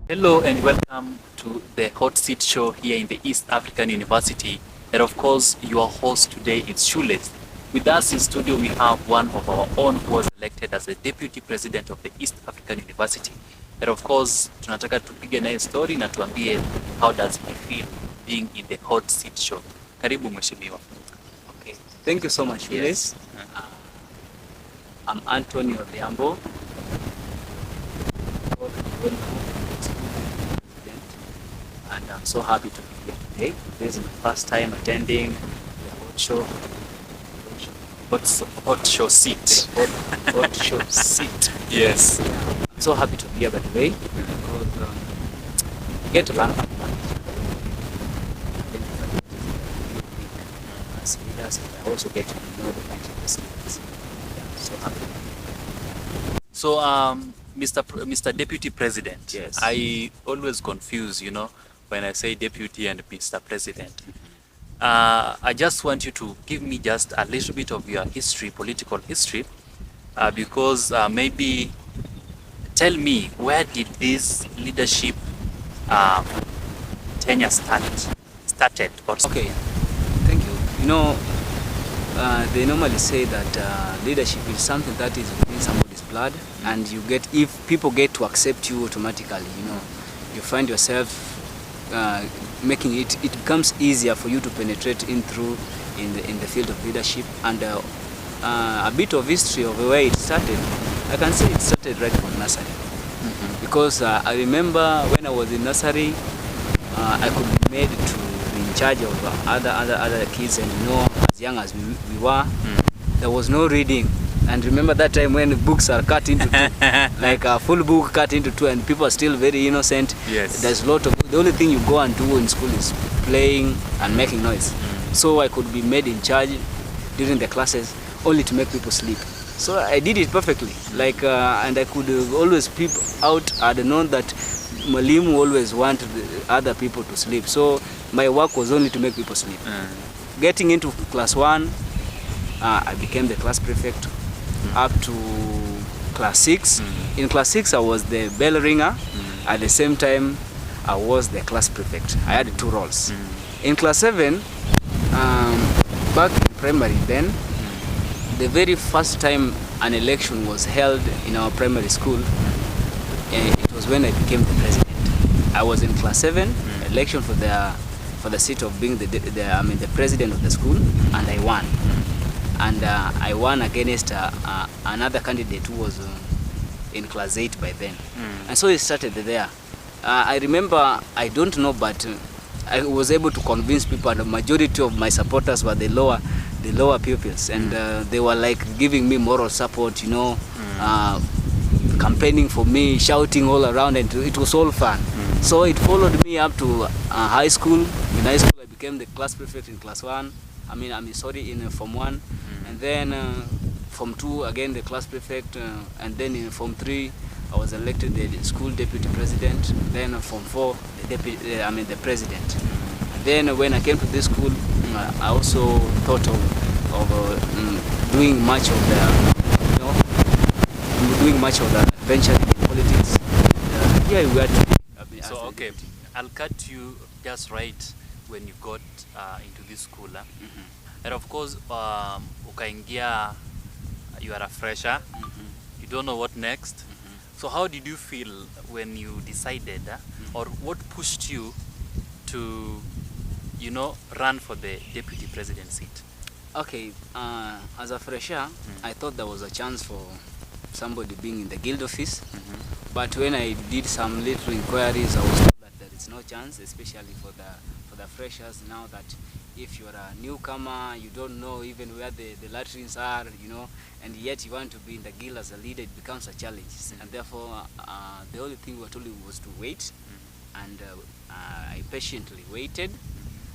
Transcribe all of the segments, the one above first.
Hello and welcome to the Hot Seat Show here in the East African University. And of course, your host today is Shules. With us in studio, we have one of our own who was elected as the Deputy President of the East African University. And of course, tunataka tupige naye story na tuambie how does he feel being in the Hot Seat Show. Karibu mheshimiwa. Okay. Thank you so much, Shules. Yes. I'm Anthony Odhiambo. And I'm so happy to be here today. This is my first time attending the Hot Show. Hot Show seat. Hot show seat. Yes. I'm so happy to be here, by the way, because you get to learn from as leaders, and I also get to know the kind of students. Yeah, so happy. So, Mr. Deputy President, Yes. I always confuse, when I say deputy and Mr. President. I just want you to give me just a little bit of your history, political history, because maybe tell me, where did this leadership tenure started? Okay, thank you. They normally say that leadership is something that is within somebody's blood, and if people get to accept you automatically, you find yourself making it becomes easier for you to penetrate in the field of leadership. And a bit of history of where it started, I can say it started right from nursery. Because I remember when I was in nursery, I could be made to be in charge of other kids, and as young as we were, there was no reading. And remember that time when books are cut into two, like a full book cut into two, and people are still very innocent. Yes. There's a lot of, the only thing you go and do in school is playing and making noise. So I could be made in charge during the classes only to make people sleep. So I did it perfectly. And I could always peep out. I'd known that Malimu always wanted other people to sleep. So my work was only to make people sleep. Getting into class 1, I became the class prefect up to class 6. In class 6, I was the bell ringer. At the same time, I was the class prefect. I had 2 roles. In class 7, back in primary then, the very first time an election was held in our primary school, it was when I became the president. I was in class 7, election for the seat of being the president of the school, and I won. And I won against another candidate who was in class 8 by then. And so it started there. I remember, I don't know, but I was able to convince people, and the majority of my supporters were the lower pupils, and they were like giving me moral support, campaigning for me, shouting all around, and it was all fun. So it followed me up to high school. In high school, I became the class prefect in class 1. In Form 1, and then Form 2 again the class prefect, and then in Form 3 I was elected the school deputy president. Then Form 4 the president. And then when I came to this school, I also thought of doing much of the venture in politics. Here we are today. So okay, I'll cut you just right when you got into this school. And of course, ukaingia, you are a fresher, you don't know what next. So how did you feel when you decided, or what pushed you to, run for the deputy president seat? Okay, as a fresher, I thought there was a chance for somebody being in the guild office. But when I did some little inquiries, I was told that there is no chance, especially for the freshers. Now that if you are a newcomer, you don't know even where the latrines are, and yet you want to be in the guild as a leader, it becomes a challenge. And therefore, the only thing we were told was to wait, and I patiently waited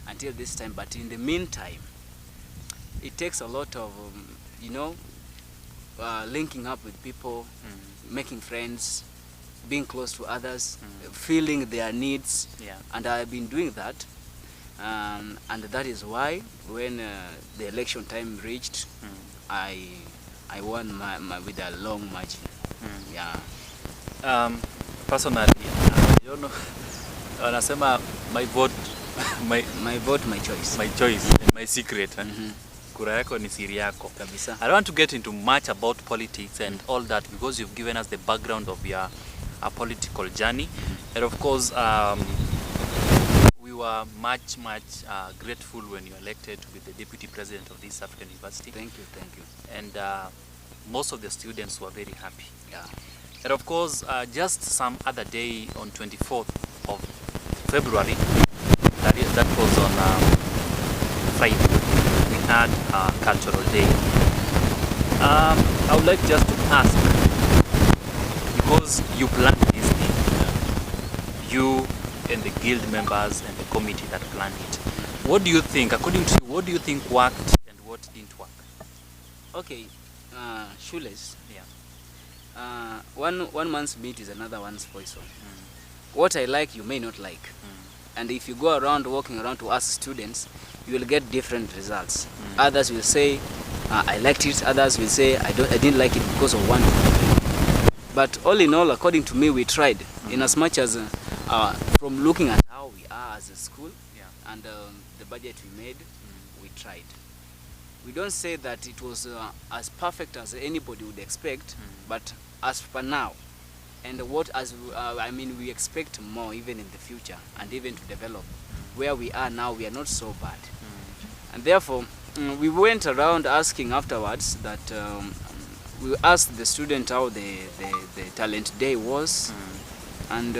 until this time. But in the meantime, it takes a lot of, linking up with people, making friends, being close to others, feeling their needs, and I've been doing that. And that is why when the election time reached, I won with a long margin. Personally, don't know. Wanasema my vote, My vote, my choice. my choice, and my secret. Kura yako ni siri yako. Kabisa. I don't want to get into much about politics and all that because you've given us the background of your political journey. And of course, we were much grateful when you elected to be the deputy president of this African University. Thank you. And most of the students were very happy. Yeah. And of course, just some other day on 24th of February, that was on Friday, we had a cultural day. I would like just to ask, because you planned this thing, you and the guild members and the committee that planned it, what do you think, according to you, what do you think worked and what didn't work? Okay, Shoeless. Yeah. One man's meat is another one's poison. What I like, you may not like. And if you go around walking around to ask students, you will get different results. Others will say, I liked it. Others will say, I didn't like it because of 1, 2, 3. But all in all, according to me, we tried. In as much as from looking at how we are as a school, Yeah. and the budget we made, we tried. We don't say that it was as perfect as anybody would expect, but as per now, and we expect more even in the future, and even to develop. Where we are now, we are not so bad. And therefore, we went around asking afterwards that we asked the student how the talent day was, and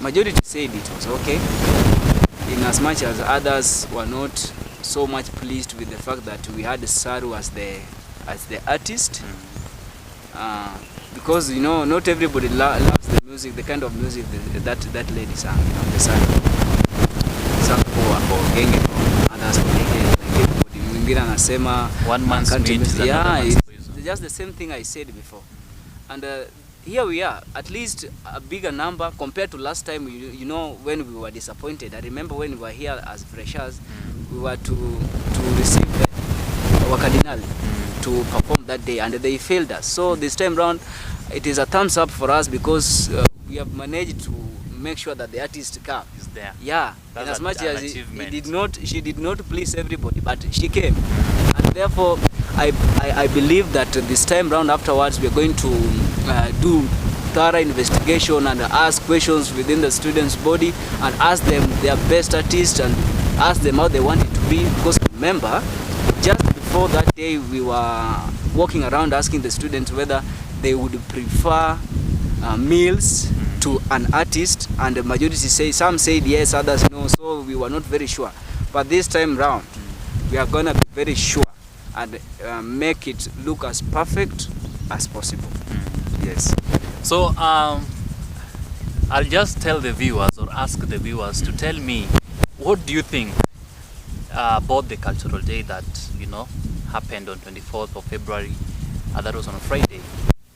majority said it was okay, in as much as others were not so much pleased with the fact that we had Saru as the artist, because not everybody loves the music, the kind of music that lady sang. The sang for genge, others for genge, like everybody. Mwingine anasema one man's meat is another man's poison. It's just the same thing I said before. And here we are, at least a bigger number compared to last time. When we were disappointed. I remember when we were here as freshers, we were to receive our cardinal to perform that day, and they failed us. So this time round, it is a thumbs up for us, because we have managed to make sure that the artist came. Is there? Yeah, That's in as much an as achievement. she did not please everybody, but she came, and therefore I believe that this time round afterwards we are going to do thorough investigation and ask questions within the students' body and ask them their best artist and ask them how they want it to be. Because remember, just before that day we were walking around asking the students whether they would prefer meals to an artist, and the majority some said yes, others no, so we were not very sure. But this time round we are going to be very sure and make it look as perfect as possible. Yes. So I'll just tell the viewers, or ask the viewers to tell me, what do you think about the cultural day that happened on 24th of February? That was on a Friday.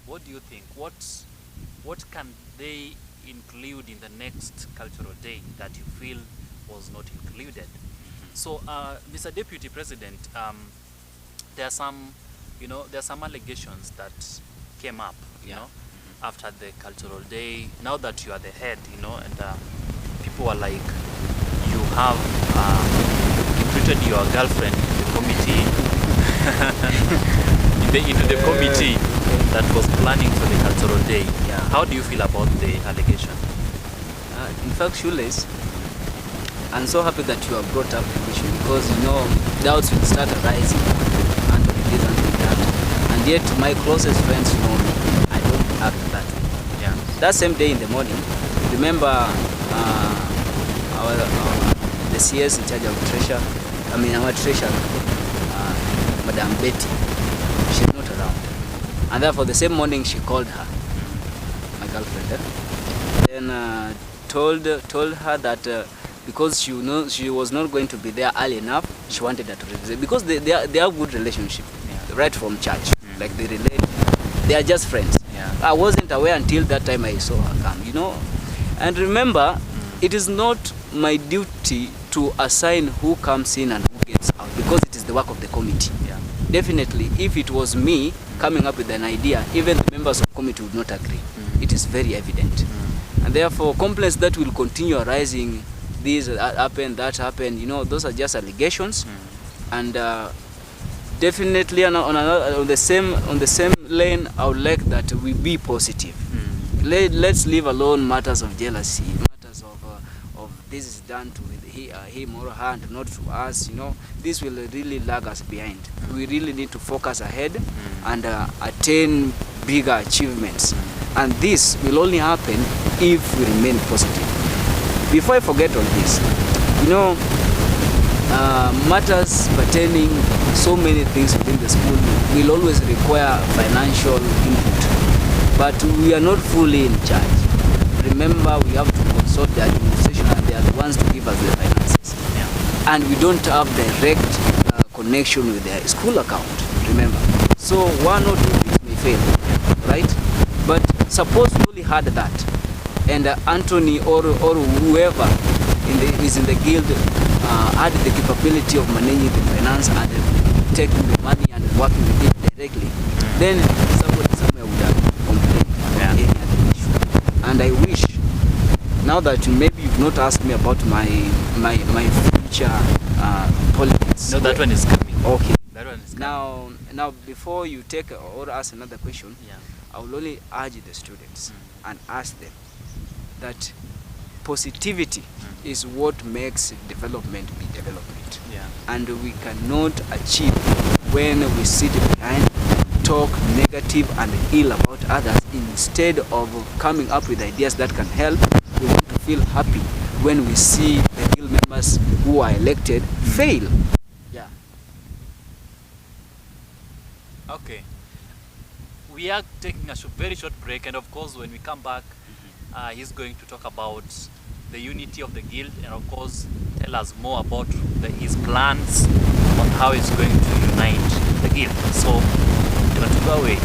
What do you think? What can they include in the next cultural day that you feel was not included? So, Mr. Deputy President, there are some allegations that came up, after the cultural day. Now that you are the head, and people are like, you have recruited your girlfriend in the committee, into the committee that was planning for the cultural day. Yeah. How do you feel about the allegation? In fact, Shoelace, I'm so happy that you have brought up the issue, because doubts will start arising, and this and that. And yet my closest friends know me. I don't act that way. Yeah. That same day in the morning, remember the CS in charge of our treasurer, Madam Betty, she's not around. And therefore the same morning she called her, my girlfriend, then told her that because she was not going to be there early enough, she wanted her to represent, because they have good relationship, right from church, like they relate, they are just friends. I wasn't aware until that time I saw her come, And remember, it is not my duty to assign who comes in and who gets out, because it is the work of the committee. Definitely, if it was me coming up with an idea, even the members of the committee would not agree. It is very evident. And therefore, complaints that will continue arising, this happened, that happened, those are just allegations. And definitely on the same lane, I would like that we be positive. Let's leave alone matters of jealousy, matters of this is done to him or her and not to us. This will really lag us behind. We really need to focus ahead and attain bigger achievements. And this will only happen if we remain positive. Before I forget all this, matters pertaining so many things within the school will always require financial input, but we are not fully in charge. Remember, we have to consult the administration, and they are the ones to give us the finances. And we don't have direct connection with their school account, remember. So one or two things may fail, right? But suppose we only had that, and Anthony or whoever is in the guild had the capability of managing the finance and taking the money and working with it directly, then somebody somewhere would have complained about any other issue. And I wish, now that maybe you've not asked me about my future politics. No, that one is coming. Okay. That one is coming. Now before you take or ask another question, I will only urge the students and ask them that positivity is what makes development be development. And we cannot achieve when we sit behind, talk negative and ill about others, instead of coming up with ideas that can help. We want to feel happy when we see the guild members who are elected fail. Okay. We are taking a very short break, and of course when we come back, he's going to talk about the unity of the guild, and of course tell us more about his plans on how he's going to unite the guild. So, let's go away.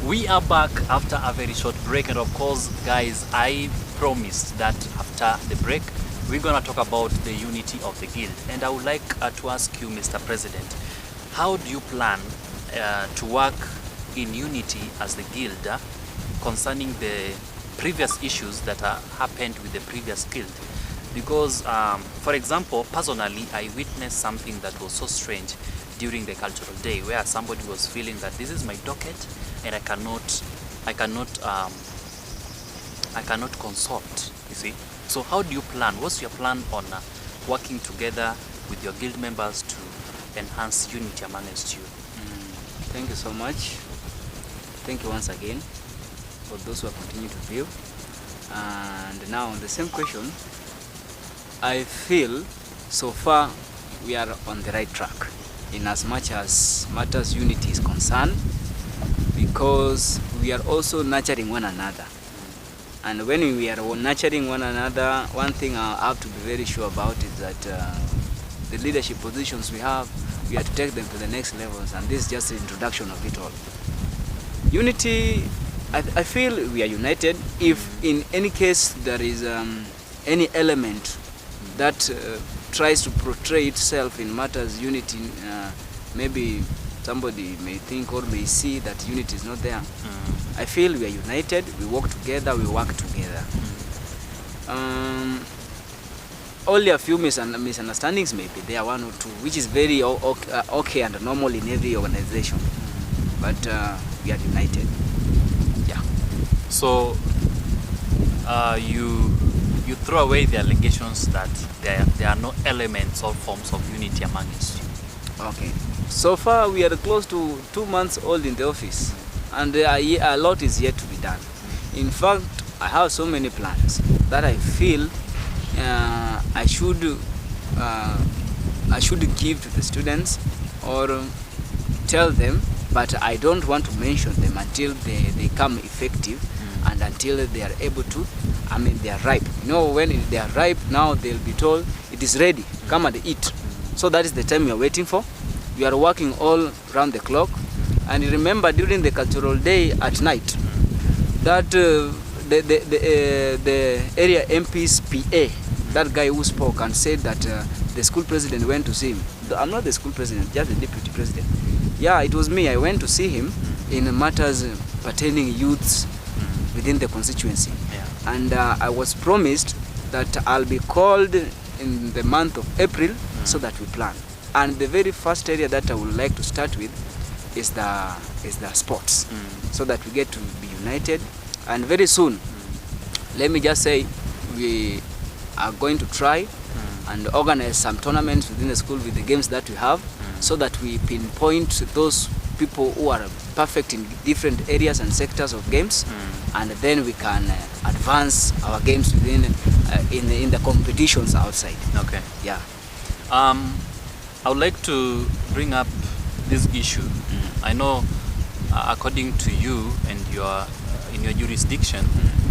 We are back after a very short break, and of course, guys, I promised that after the break we're gonna talk about the unity of the guild. And I would like to ask you, Mr. President, how do you plan to work in unity as the guild concerning the previous issues that happened with the previous guild? Because for example, personally, I witnessed something that was so strange during the cultural day, where somebody was feeling that this is my docket and I cannot consult, you see. So how do you plan? What's your plan on working together with your guild members to enhance unity amongst you? Thank you so much. Thank you once again for those who are continuing to view. And now on the same question, I feel so far we are on the right track in as much as matters unity is concerned, because we are also nurturing one another. And when we are nurturing one another, one thing I have to be very sure about is that the leadership positions we have to take them to the next levels, and this is just the introduction of it all. Unity, I feel we are united. If in any case there is any element that tries to portray itself in matters unity, maybe somebody may think or may see that unity is not there. I feel we are united, we work together, we work together. Only a few misunderstandings may be there, one or two, which is very okay and normal in every organization. But we are united. Yeah. So you throw away the allegations that there are no elements or forms of unity amongst you. Okay. So far we are close to 2 months old in the office, and a lot is yet to be done. In fact, I have so many plans that I feel I should give to the students or tell them, but I don't want to mention them until they come effective and until they are able to, they are ripe. When they are ripe, now they'll be told it is ready, come and eat. So that is the time we are waiting for. We are working all around the clock. And remember, during the cultural day at night, that the area MP's PA that guy who spoke and said that the school president went to see him. I'm not the school president, just the deputy president. Yeah, it was me. I went to see him in matters pertaining youths within the constituency. Yeah. And I was promised that I'll be called in the month of April so that we plan. And the very first area that I would like to start with is the sports, so that we get to be united. And very soon, let me just say, we are going to try and organize some tournaments within the school with the games that we have, so that we pinpoint those people who are perfect in different areas and sectors of games, and then we can advance our games within in the competitions outside. Okay. Yeah. I would like to bring up this issue. I know, according to you and your in your jurisdiction,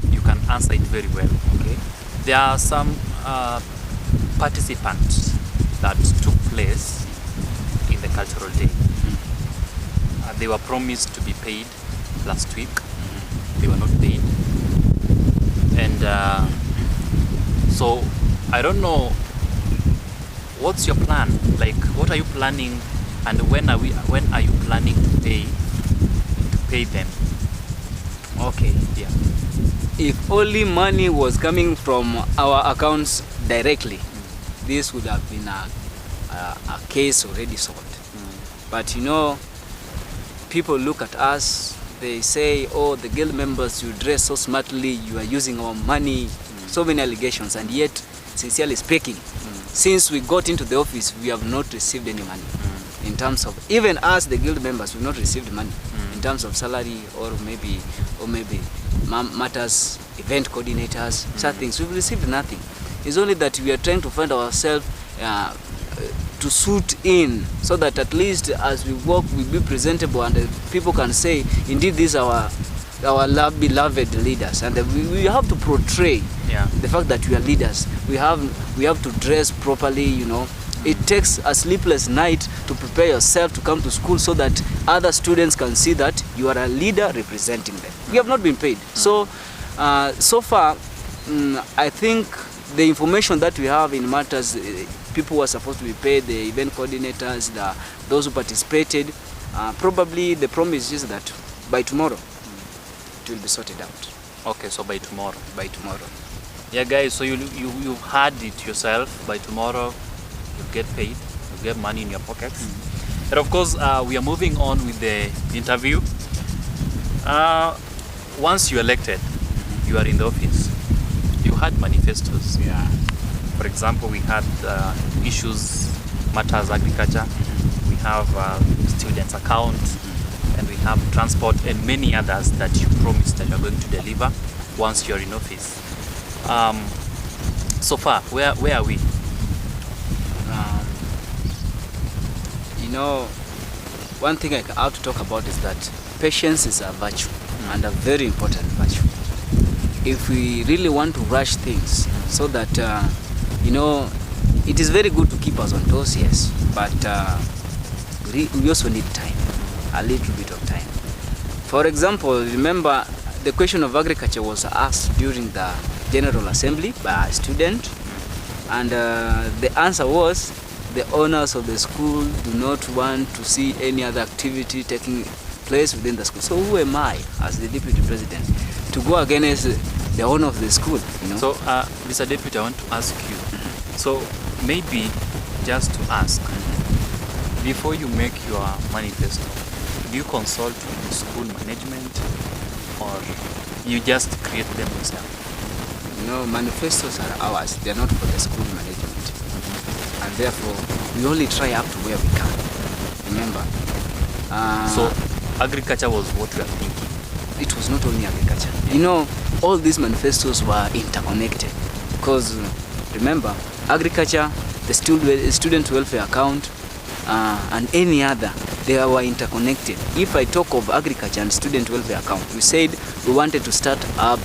you can answer it very well. Okay. There are some participants that took place in the cultural day. They were promised to be paid last week. They were not paid, and so I don't know. What's your plan? Like, what are you planning, and when are you planning to pay them? Okay. Yeah. If only money was coming from our accounts directly, this would have been a case already solved. But you know, people look at us, they say, oh, the guild members, you dress so smartly, you are using our money, so many allegations, and yet, sincerely speaking, since we got into the office, we have not received any money. In terms of, even us, the guild members, we've not received money in terms of salary or maybe matters, event coordinators, such things. We've received nothing. It's only that we are trying to find ourselves to suit in, so that at least as we work, we be presentable, and people can say, indeed, these are our beloved leaders, and we have to portray the fact that we are leaders. We have to dress properly, you know. It takes a sleepless night to prepare yourself to come to school, so that other students can see that you are a leader representing them. We have not been paid. So far, I think the information that we have in matters, people who are supposed to be paid, the event coordinators, those who participated, probably the promise is that by tomorrow it will be sorted out. Okay, so by tomorrow. By tomorrow. Yeah, guys. So you've had it yourself. By tomorrow, you get paid. You get money in your pockets. And of course, we are moving on with the interview. Once you're elected, you are in the office. You had manifestos. Yeah. For example, we had issues, matters, agriculture. We have students' account, and we have transport, and many others that you promised that you're going to deliver once you're in office. So far, where are we? You know, one thing I have to talk about is that patience is a virtue, and a very important virtue. If we really want to rush things, so that you know, it is very good to keep us on toes, yes, but we also need time, a little bit of time. For example, remember the question of agriculture was asked during the General Assembly by a student, and the answer was, the owners of the school do not want to see any other activity taking place within the school. So who am I, as the deputy president, to go against the owner of the school? You know? So, Mr. Deputy, I want to ask you. So maybe just to ask, before you make your manifesto, do you consult with the school management, or you just create them yourself? No, manifestos are ours. They are not for the school management. And therefore, we only try up to where we can. Remember. So, agriculture was what we are thinking. It was not only agriculture. You know, all these manifestos were interconnected. Because, remember, agriculture, the student welfare account, and any other, they were interconnected. If I talk of agriculture and student welfare account, we said we wanted to start up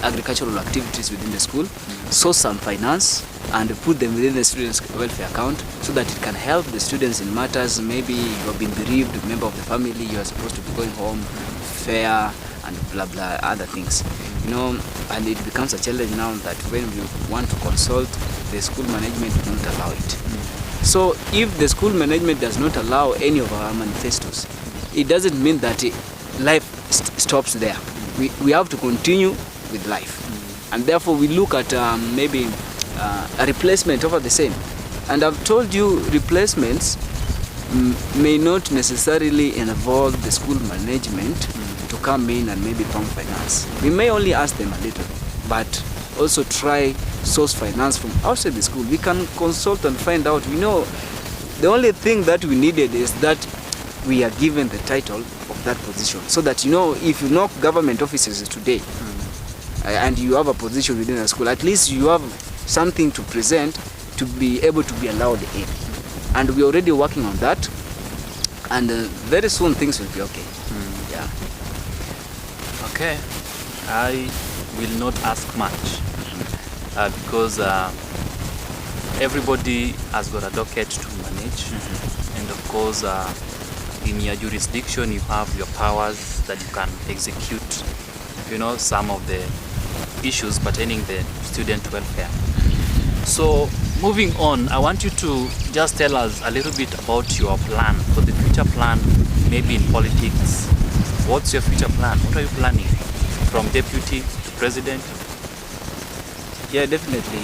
agricultural activities within the school, source some finance, and put them within the students' welfare account, so that it can help the students in matters. Maybe you have been bereaved member of the family, you are supposed to be going home, fair, and blah blah other things. You know, and it becomes a challenge now that when we want to consult the school management do not allow it. So if the school management does not allow any of our manifestos, it doesn't mean that life stops there. We have to continue with life. And therefore we look at maybe a replacement over the same. And I've told you replacements may not necessarily involve the school management to come in and maybe pump finance. We may only ask them a little, but also try source finance from outside the school. We can consult and find out. The only thing that we needed is that we are given the title of that position, so that if you knock government offices today and you have a position within a school, at least you have something to present to be able to be allowed in. And we're already working on that, and very soon things will be okay. Yeah. Okay, I will not ask much because everybody has got a docket to manage, and of course in your jurisdiction you have your powers that you can execute some of the issues pertaining the student welfare. So moving on, I want you to just tell us a little bit about your plan for the future plan, maybe in politics. What's your future plan? What are you planning from deputy to president? Yeah, definitely.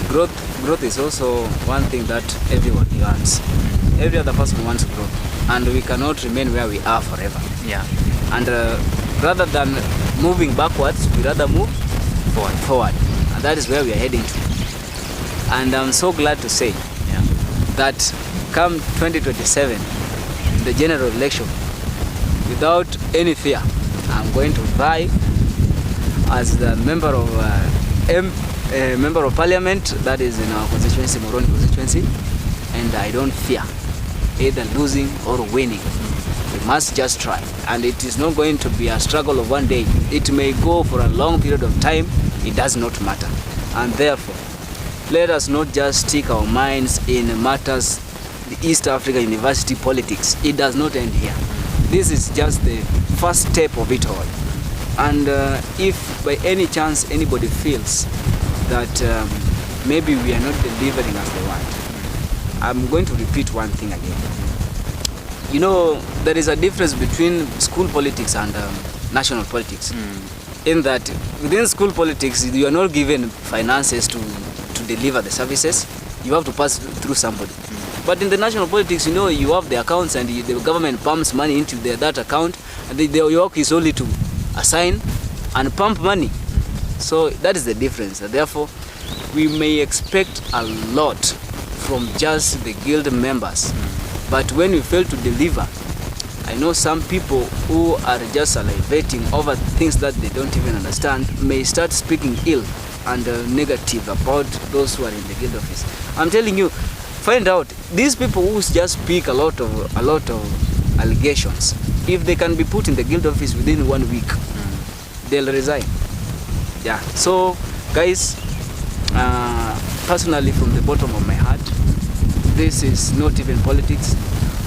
Growth is also one thing that everyone wants. Every other person wants growth, and we cannot remain where we are forever. Yeah. And rather than moving backwards, we rather move forward. And that is where we are heading to. And I'm so glad to say that come 2027, in the general election, without any fear, I'm going to vie as the member of parliament that is in our constituency, Moroni constituency, and I don't fear either losing or winning. We must just try, and it is not going to be a struggle of one day. It may go for a long period of time. It does not matter. And therefore, let us not just stick our minds in matters, the East Africa University politics. It does not end here. This is just the first step of it all. And if by any chance anybody feels that maybe we are not delivering as they want, I'm going to repeat one thing again. There is a difference between school politics and national politics. In that within school politics, you are not given finances to deliver the services. You have to pass through somebody. But in the national politics, you have the accounts, and the government pumps money into that account, and your work is only to assign and pump money. So that is the difference. Therefore, we may expect a lot from just the guild members. But when we fail to deliver, I know some people who are just salivating over things that they don't even understand may start speaking ill and negative about those who are in the guild office. I'm telling you, find out these people who just speak a lot of allegations. If they can be put in the guild office within 1 week, they'll resign. Yeah. So, guys, personally, from the bottom of my heart, this is not even politics.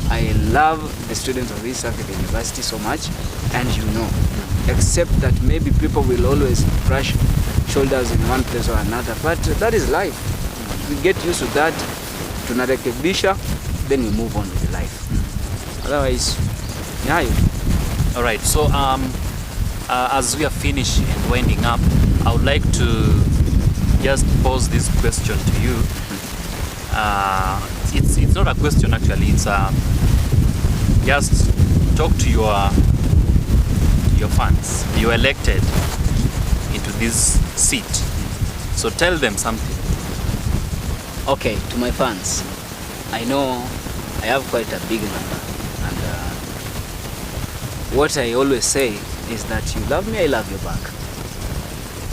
I love the students of East Africa University so much, and except that maybe people will always brush shoulders in one place or another, but that is life. We get used to that, tunarekebisha, then we move on with life. Otherwise, All right, so as we are finishing and winding up, I would like to just pose this question to you. It's not a question actually, it's just talk to your fans. You elected into this seat, so tell them something. Okay, to my fans, I know I have quite a big number, and what I always say is that you love me, I love you back.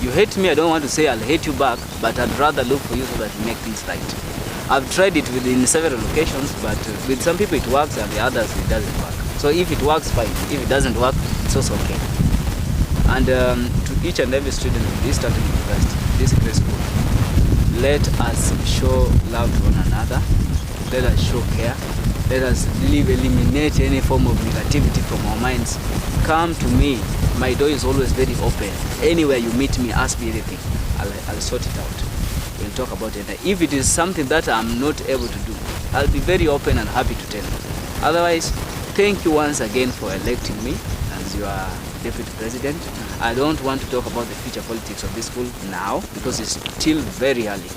You hate me, I don't want to say I'll hate you back, but I'd rather look for you so that we make things right. I've tried it within several locations, but with some people it works and the others it doesn't work. So if it works, fine. If it doesn't work, it's also okay. And to each and every student of this East University, this great school, let us show love to one another. Let us show care. Let us eliminate any form of negativity from our minds. Come to me. My door is always very open. Anywhere you meet me, ask me anything. I'll sort it out. talk about it. If it is something that I'm not able to do, I'll be very open and happy to tell you. Otherwise, thank you once again for electing me as your deputy president. I don't want to talk about the future politics of this school now because it's still very early,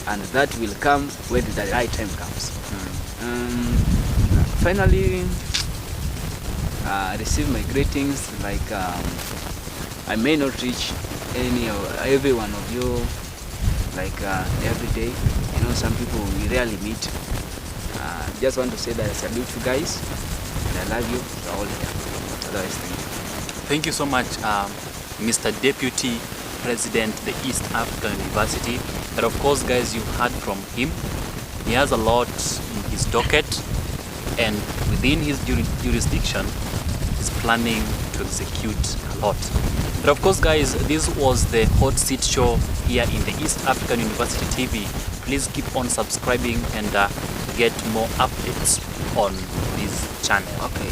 and that will come when the right time comes. Finally, receive my greetings. Like I may not reach any or every one of you like every day. You know, some people we rarely meet. Just want to say that I salute you guys and I love you all the time. Otherwise, thank you. Thank you so much, Mr. Deputy President, the East African University. And of course, guys, you heard from him. He has a lot in his docket, and within his jurisdiction, he's planning to execute a lot. But of course, guys, this was the Hot Seat Show here in the East African University TV. Please keep on subscribing and get more updates on this channel. Okay.